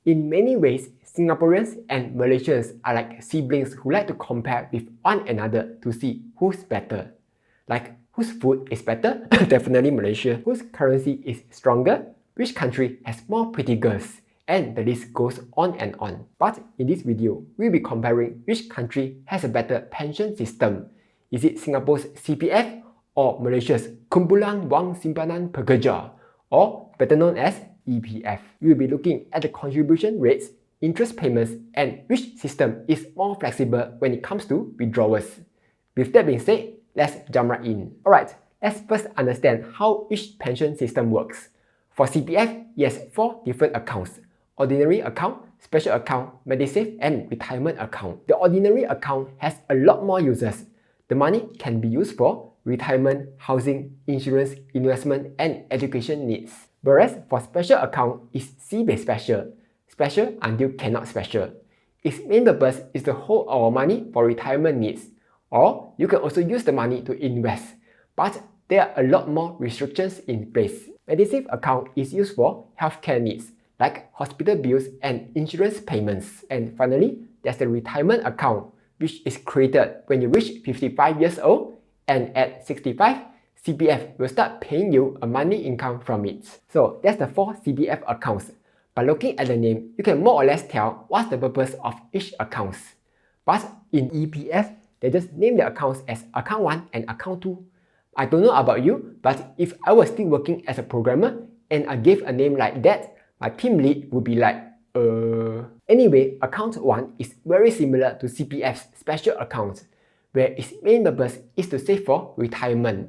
In many ways, Singaporeans and Malaysians are like siblings who like to compare with one another to see who's better. Like, whose food is better? Definitely Malaysia. Whose currency is stronger? Which country has more pretty girls? And the list goes on and on. But in this video, we'll be comparing which country has a better pension system. Is it Singapore's CPF or Malaysia's Kumpulan Wang Simpanan Pekerja, or better known as EPF? We'll be looking at the contribution rates, interest payments, and which system is more flexible when it comes to withdrawals. With that being said, let's jump right in. Alright, let's first understand how each pension system works. For CPF, it has 4 different accounts: ordinary account, special account, MediSave, and retirement account. The ordinary account has a lot more uses. The money can be used for retirement, housing, insurance, investment, and education needs. Whereas for special account is sibei special. Special until cannot special. Its main purpose is to hold our money for retirement needs. Or you can also use the money to invest. But there are a lot more restrictions in place. MediSave account is used for healthcare needs, like hospital bills and insurance payments. And finally, there's the retirement account, which is created when you reach 55 years old, and at 65, CPF will start paying you a monthly income from it. So that's the 4 CPF accounts. By looking at the name, you can more or less tell what's the purpose of each account. But in EPF, they just name the accounts as Account 1 and Account 2. I don't know about you, but if I was still working as a programmer and I gave a name like that, my team lead would be like, Anyway, Account 1 is very similar to CPF's special account, where its main purpose is to save for retirement,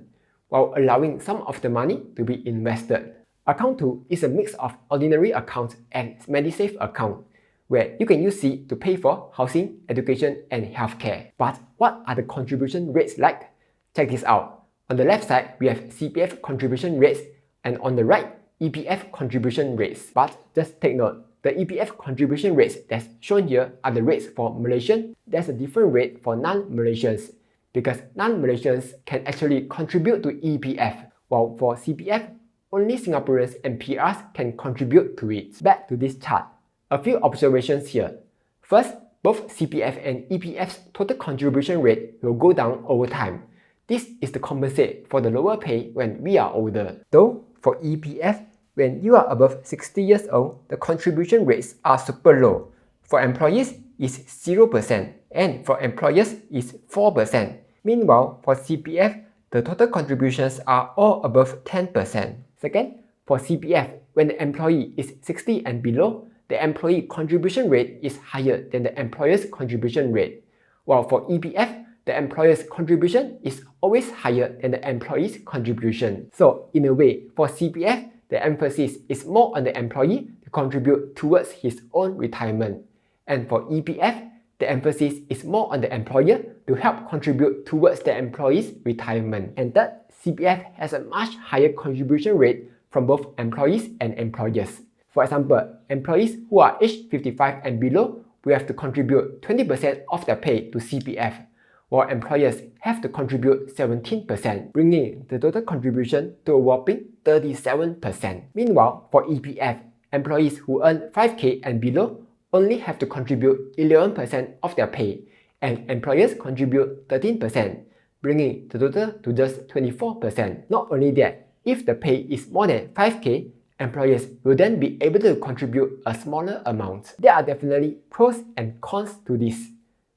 while allowing some of the money to be invested. Account 2 is a mix of ordinary account and MediSave account, where you can use it to pay for housing, education, and healthcare. But what are the contribution rates like? Check this out. On the left side, we have CPF contribution rates, and on the right, EPF contribution rates. But just take note, the EPF contribution rates that's shown here are the rates for Malaysian. There's a different rate for non-Malaysians, because non-Malaysians can actually contribute to EPF, while for CPF, only Singaporeans and PRs can contribute to it. Back to this chart. A few observations here. First, both CPF and EPF's total contribution rate will go down over time. This is to compensate for the lower pay when we are older. Though, for EPF, when you are above 60 years old, the contribution rates are super low. For employees, it's 0%, and for employers, it's 4%. Meanwhile, for CPF, the total contributions are all above 10%. Second, for CPF, when the employee is 60 and below, the employee contribution rate is higher than the employer's contribution rate. While for EPF, the employer's contribution is always higher than the employee's contribution. So, in a way, for CPF, the emphasis is more on the employee to contribute towards his own retirement. And for EPF, the emphasis is more on the employer to help contribute towards the employee's retirement. And third, CPF has a much higher contribution rate from both employees and employers. For example, employees who are aged 55 and below will have to contribute 20% of their pay to CPF, while employers have to contribute 17%, bringing the total contribution to a whopping 37%. Meanwhile, for EPF, employees who earn 5K and below only have to contribute 11% of their pay, and employers contribute 13%, bringing the total to just 24%. Not only that, if the pay is more than 5K, employers will then be able to contribute a smaller amount. There are definitely pros and cons to this.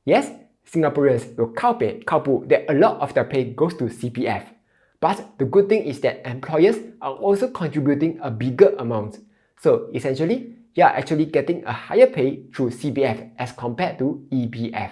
Yes, Singaporeans will kaupu that a lot of their pay goes to CPF. But the good thing is that employers are also contributing a bigger amount. So essentially, they are actually getting a higher pay through CPF as compared to EPF.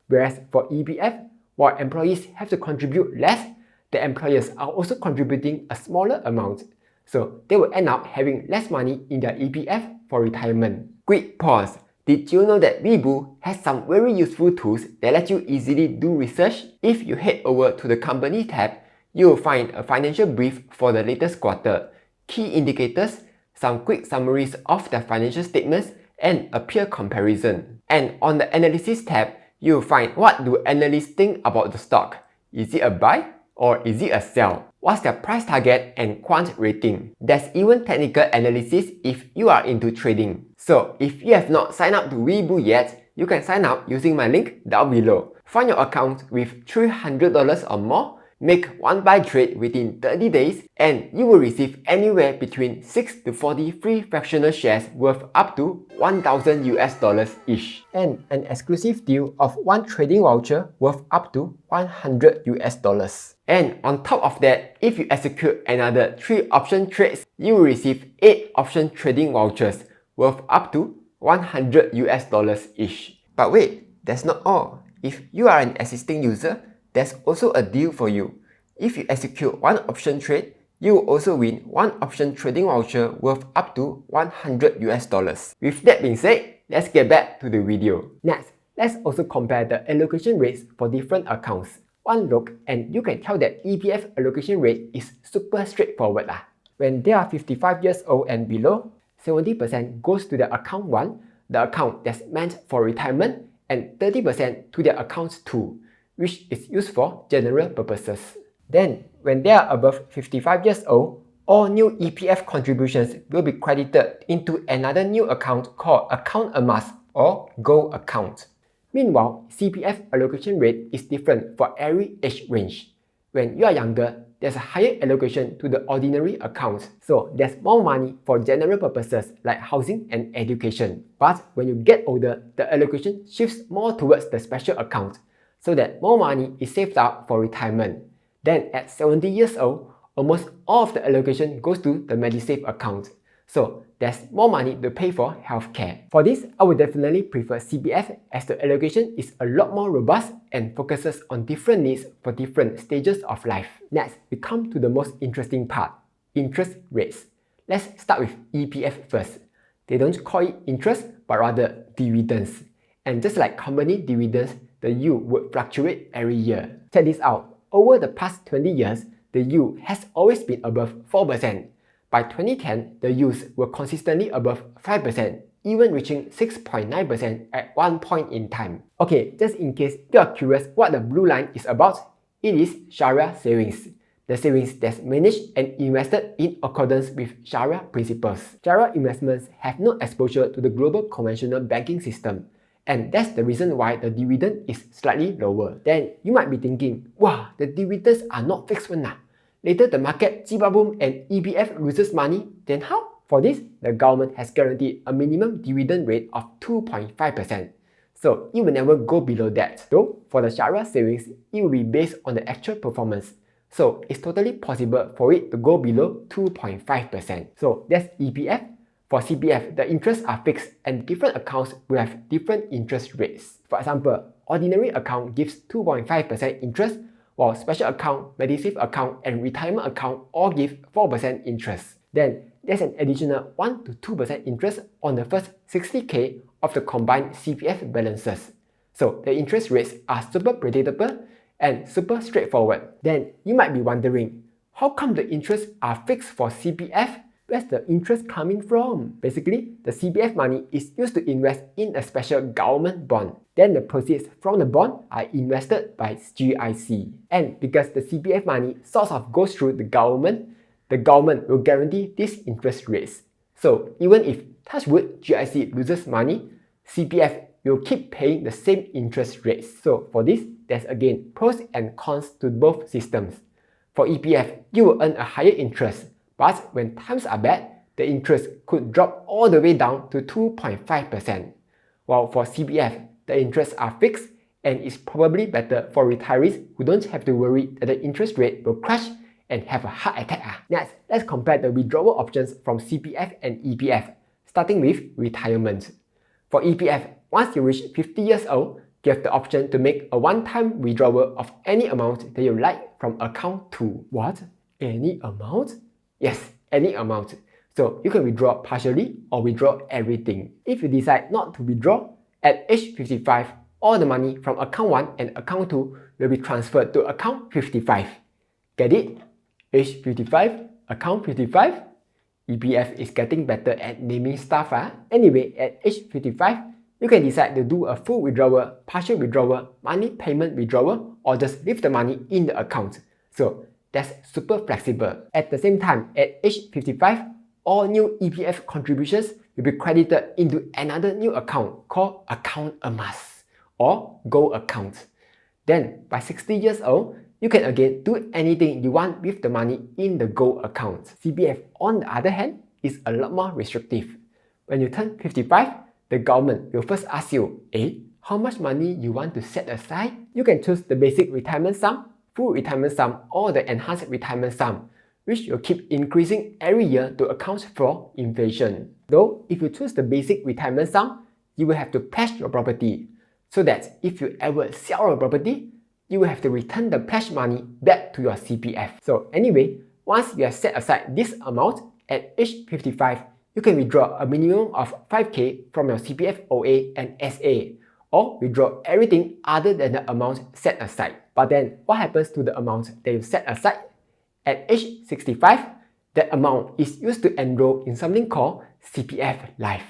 Whereas for EPF, while employees have to contribute less, the employers are also contributing a smaller amount. So they will end up having less money in their EPF for retirement. Quick pause. Did you know that Weibo has some very useful tools that let you easily do research? If you head over to the company tab, you will find a financial brief for the latest quarter, key indicators, some quick summaries of their financial statements, and a peer comparison. And on the analysis tab, you will find what do analysts think about the stock. Is it a buy Or is it a sell? What's their price target and quant rating? There's even technical analysis if you are into trading. So if you have not signed up to Webull yet, you can sign up using my link down below. Find your account with $300 or more, make one buy trade within 30 days, and you will receive anywhere between 6 to 40 free fractional shares worth up to $1,000 each. And an exclusive deal of one trading voucher worth up to $100. And on top of that, if you execute another 3 option trades, you will receive 8 option trading vouchers worth up to $100 each. But wait, that's not all. If you are an existing user, there's also a deal for you. If you execute one option trade, you will also win one option trading voucher worth up to $100. With that being said, let's get back to the video. Next, let's also compare the allocation rates for different accounts. One look and you can tell that EPF allocation rate is super straightforward. When they are 55 years old and below, 70% goes to the account 1, the account that's meant for retirement, and 30% to their account 2, which is used for general purposes. Then, when they are above 55 years old, all new EPF contributions will be credited into another new account called Account Emas or Gold account. Meanwhile, CPF allocation rate is different for every age range. When you are younger, there's a higher allocation to the ordinary accounts, so there's more money for general purposes like housing and education. But when you get older, the allocation shifts more towards the special account, so that more money is saved up for retirement. Then at 70 years old, almost all of the allocation goes to the MediSave account, so there's more money to pay for healthcare. For this, I would definitely prefer CPF as the allocation is a lot more robust and focuses on different needs for different stages of life. Next, we come to the most interesting part, interest rates. Let's start with EPF first. They don't call it interest, but rather dividends. And just like company dividends, the yield would fluctuate every year. Check this out. Over the past 20 years, the yield has always been above 4%. By 2010, the yields were consistently above 5%, even reaching 6.9% at one point in time. Okay, just in case you are curious what the blue line is about, it is Sharia savings. The savings that's managed and invested in accordance with Sharia principles. Sharia investments have no exposure to the global conventional banking system, and that's the reason why the dividend is slightly lower. Then you might be thinking, wow, the dividends are not fixed one. Later the market jiba boom and EPF loses money, then how? For this, the government has guaranteed a minimum dividend rate of 2.5%. So it will never go below that. Though for the Sharia savings, it will be based on the actual performance. So it's totally possible for it to go below 2.5%. So that's EPF. For CPF, the interests are fixed and different accounts will have different interest rates. For example, ordinary account gives 2.5% interest, while special account, MediSave account, and retirement account all give 4% interest. Then, there's an additional 1 to 2% interest on the first 60k of the combined CPF balances. So the interest rates are super predictable and super straightforward. Then, you might be wondering, how come the interests are fixed for CPF? Where's the interest coming from? Basically, the CPF money is used to invest in a special government bond. Then the proceeds from the bond are invested by GIC. And because the CPF money sort of goes through the government will guarantee these interest rates. So even if, touch wood, GIC loses money, CPF will keep paying the same interest rates. So for this, there's again pros and cons to both systems. For EPF, you will earn a higher interest, but when times are bad, the interest could drop all the way down to 2.5%. While for CPF, the interests are fixed and it's probably better for retirees who don't have to worry that the interest rate will crash and have a heart attack. Next, let's compare the withdrawal options from CPF and EPF, starting with retirement. For EPF, once you reach 50 years old, you have the option to make a one-time withdrawal of any amount that you like from account 2. What? Any amount? Yes, any amount. So you can withdraw partially or withdraw everything. If you decide not to withdraw, at age 55, all the money from account 1 and account 2 will be transferred to account 55. Get it? Age 55, account 55? EPF is getting better at naming stuff. Anyway, at age 55, you can decide to do a full withdrawal, partial withdrawal, money payment withdrawal, or just leave the money in the account. So that's super flexible. At the same time, at age 55, all new EPF contributions will be credited into another new account called Account Emas or Gold Account. Then, by 60 years old, you can again do anything you want with the money in the Gold account. CPF, on the other hand, is a lot more restrictive. When you turn 55, the government will first ask you, how much money you want to set aside? You can choose the basic retirement sum, full retirement sum, or the enhanced retirement sum, which will keep increasing every year to account for inflation. Though, if you choose the basic retirement sum, you will have to pledge your property, so that if you ever sell your property, you will have to return the pledged money back to your CPF. So anyway, once you have set aside this amount, at age 55, you can withdraw a minimum of 5k from your CPF OA and SA, or withdraw everything other than the amount set aside. But then, what happens to the amount that you set aside? At age 65, that amount is used to enroll in something called CPF Life.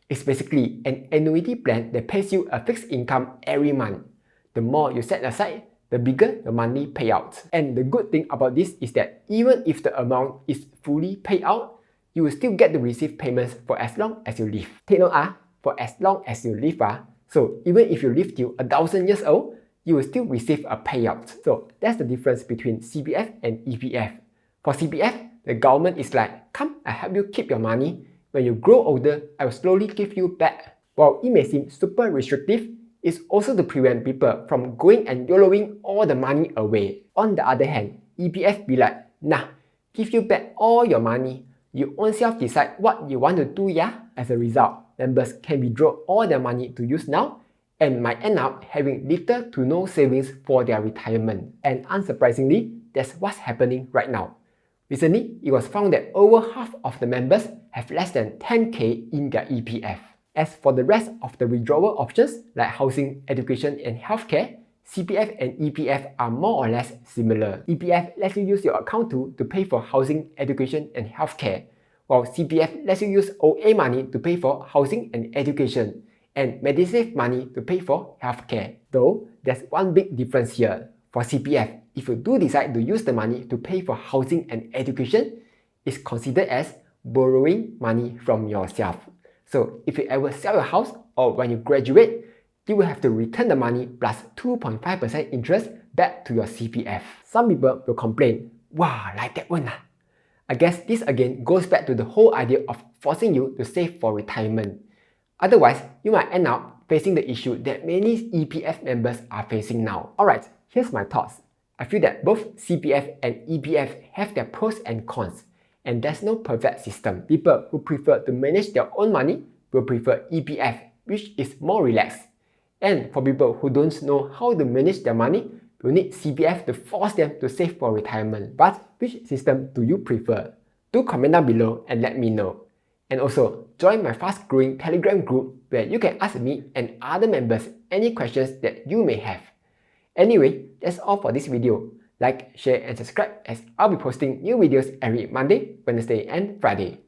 It's basically an annuity plan that pays you a fixed income every month. The more you set aside, the bigger the monthly payout. And the good thing about this is that even if the amount is fully paid out, you will still get to receive payments for as long as you live. Take note, for as long as you live. So even if you live till 1,000 years old, you will still receive a payout. So that's the difference between CPF and EPF. For CPF, the government is like, come, I help you keep your money. When you grow older, I will slowly give you back. While it may seem super restrictive, it's also to prevent people from going and YOLOing all the money away. On the other hand, EPF be like, nah, give you back all your money. You own self decide what you want to do, yeah? As a result, members can withdraw all their money to use now and might end up having little to no savings for their retirement. And unsurprisingly, that's what's happening right now. Recently, it was found that over half of the members have less than 10k in their EPF. As for the rest of the withdrawal options like housing, education, and healthcare, CPF and EPF are more or less similar. EPF lets you use your account to pay for housing, education, and healthcare, while CPF lets you use OA money to pay for housing and education, and Medisave money to pay for healthcare. Though, there's one big difference here. For CPF, if you do decide to use the money to pay for housing and education, it's considered as borrowing money from yourself. So if you ever sell your house or when you graduate, you will have to return the money plus 2.5% interest back to your CPF. Some people will complain, wow, like that one. I guess this again goes back to the whole idea of forcing you to save for retirement. Otherwise, you might end up facing the issue that many EPF members are facing now. Alright, here's my thoughts. I feel that both CPF and EPF have their pros and cons, and there's no perfect system. People who prefer to manage their own money will prefer EPF, which is more relaxed. And for people who don't know how to manage their money, will need CPF to force them to save for retirement. But which system do you prefer? Do comment down below and let me know. And also, join my fast-growing Telegram group where you can ask me and other members any questions that you may have. Anyway, that's all for this video. Like, share and subscribe as I'll be posting new videos every Monday, Wednesday and Friday.